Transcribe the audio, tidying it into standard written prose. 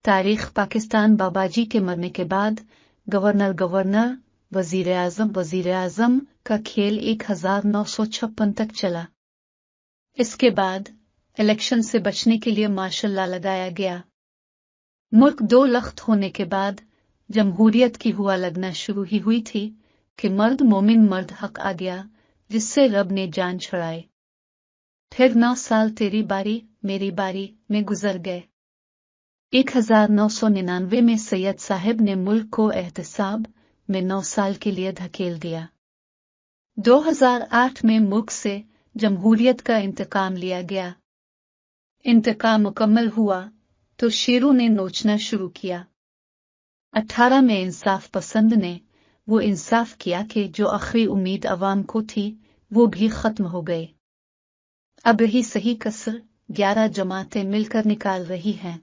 تاریخ پاکستان باباجی کے مرنے کے بعد گورنر وزیر اعظم کا کھیل 1956 تک چلا۔ اس کے بعد الیکشن سے بچنے کے لیے مارشل لا لگایا گیا۔ ملک 2 لخت ہونے کے بعد جمہوریت کی ہوا لگنا شروع ہی ہوئی تھی کہ مرد مومن مرد حق آ گیا، جس سے رب نے جان چھڑائے۔ پھر 9 سال تیری باری میری باری میں گزر گئے۔ 1999 میں سید صاحب نے ملک کو احتساب میں 9 سال کے لیے دھکیل دیا۔ 2008 میں ملک سے جمہوریت کا انتقام لیا گیا۔ انتقام مکمل ہوا تو شیروں نے نوچنا شروع کیا۔ 18 میں انصاف پسند نے وہ انصاف کیا کہ جو آخری امید عوام کو تھی وہ بھی ختم ہو گئی۔ اب یہی صحیح کسر 11 جماعتیں مل کر نکال رہی ہیں۔